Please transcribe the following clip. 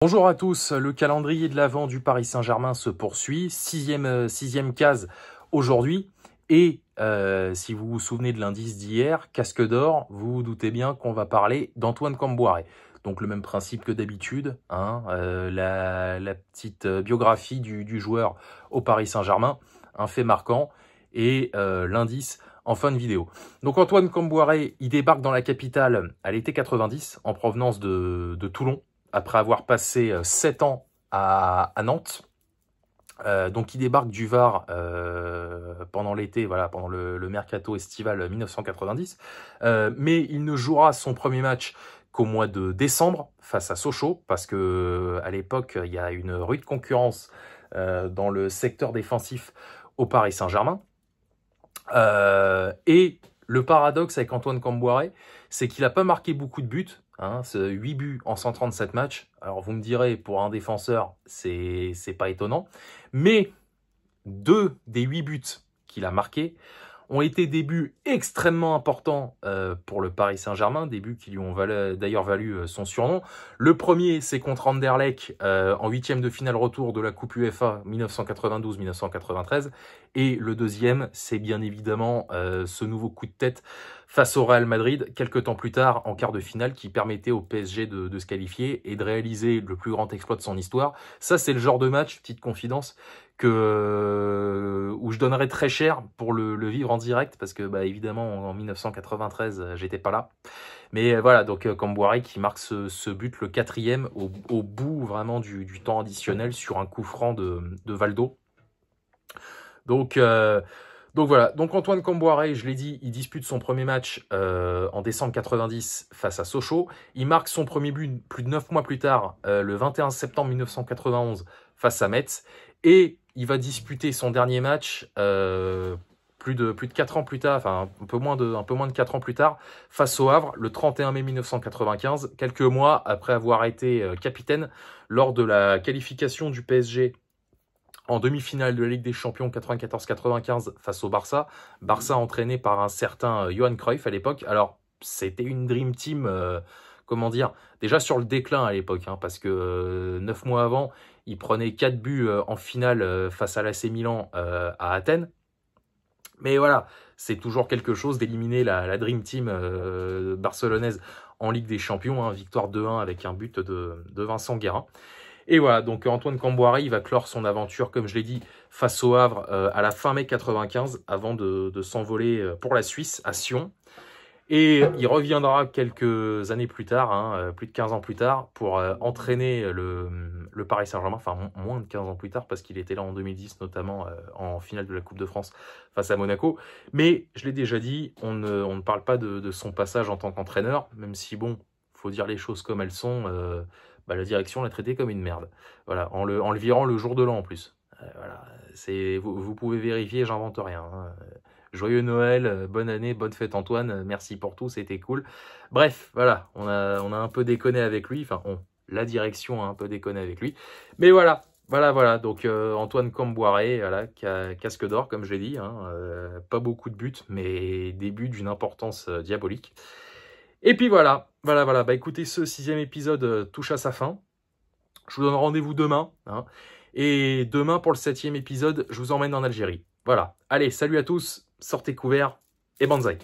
Bonjour à tous, le calendrier de l'Avent du Paris Saint-Germain se poursuit, sixième case aujourd'hui, et si vous vous souvenez de l'indice d'hier, casque d'or, vous vous doutez bien qu'on va parler d'Antoine Kombouaré. Donc le même principe que d'habitude, hein, la petite biographie du joueur au Paris Saint-Germain, un fait marquant, et l'indice en fin de vidéo. Donc Antoine Kombouaré, il débarque dans la capitale à l'été 90, en provenance de Toulon, après avoir passé 7 ans à Nantes. Donc il débarque du Var pendant l'été, voilà, pendant le mercato estival 1990. Mais il ne jouera son premier match qu'au mois de décembre face à Sochaux, parce que à l'époque, il y a une rude concurrence dans le secteur défensif au Paris Saint-Germain. Et le paradoxe avec Antoine Kombouaré, c'est qu'il n'a pas marqué beaucoup de buts, hein, 8 buts en 137 matchs. Alors vous me direz, pour un défenseur, c'est pas étonnant. Mais 2 des 8 buts qu'il a marqués ont été des buts extrêmement importants pour le Paris Saint-Germain, des buts qui lui ont d'ailleurs valu son surnom. Le premier, c'est contre Anderlecht en 8e de finale retour de la Coupe UEFA 1992-1993. Et le deuxième, c'est bien évidemment ce nouveau coup de tête face au Real Madrid, quelques temps plus tard, en quart de finale, qui permettait au PSG de se qualifier et de réaliser le plus grand exploit de son histoire. Ça, c'est le genre de match, petite confidence, où je donnerais très cher pour le vivre en direct, parce que bah, évidemment en 1993 j'étais pas là, mais voilà, donc Kombouaré qui marque ce but, le 4e, au bout vraiment du temps additionnel, sur un coup franc de Valdo. Donc voilà, donc Antoine Kombouaré, je l'ai dit, il dispute son premier match en décembre 90 face à Sochaux. Il marque son premier but plus de 9 mois plus tard, le 21 septembre 1991 face à Metz. Et il va disputer son dernier match plus de 4 ans plus tard, enfin un peu moins de 4 ans plus tard, face au Havre, le 31 mai 1995, quelques mois après avoir été capitaine lors de la qualification du PSG en demi-finale de la Ligue des Champions 94-95 face au Barça. Barça entraîné par un certain Johan Cruyff à l'époque. Alors, c'était une Dream Team, comment dire, déjà sur le déclin à l'époque, hein, parce que 9 mois avant, il prenait 4 buts en finale face à l'AC Milan à Athènes. Mais voilà, c'est toujours quelque chose d'éliminer la Dream Team barcelonaise en Ligue des Champions, hein, victoire 2-1 avec un but de Vincent Guérin. Et voilà, donc Antoine Kombouaré, il va clore son aventure, comme je l'ai dit, face au Havre à la fin mai 95, avant de s'envoler pour la Suisse, à Sion. Et il reviendra quelques années plus tard, hein, plus de 15 ans plus tard, pour entraîner le Paris Saint-Germain, enfin moins de 15 ans plus tard, parce qu'il était là en 2010, notamment en finale de la Coupe de France face à Monaco. Mais, je l'ai déjà dit, on ne parle pas de son passage en tant qu'entraîneur, même si, bon, faut dire les choses comme elles sont, bah, la direction l'a traité comme une merde. Voilà, en le virant le jour de l'an en plus. Voilà, vous pouvez vérifier, j'invente rien, hein. Joyeux Noël, bonne année, bonne fête Antoine, merci pour tout, c'était cool. Bref, voilà, on a un peu déconné avec lui, enfin la direction a un peu déconné avec lui. Mais voilà, donc Antoine Kombouaré, voilà, casque d'or comme je l'ai dit, hein, pas beaucoup de buts, mais des buts d'une importance diabolique. Et puis voilà, bah écoutez, ce 6e épisode touche à sa fin. Je vous donne rendez-vous demain, hein. Et demain, pour le 7e épisode, je vous emmène en Algérie. Voilà. Allez, salut à tous, sortez couverts et banzai.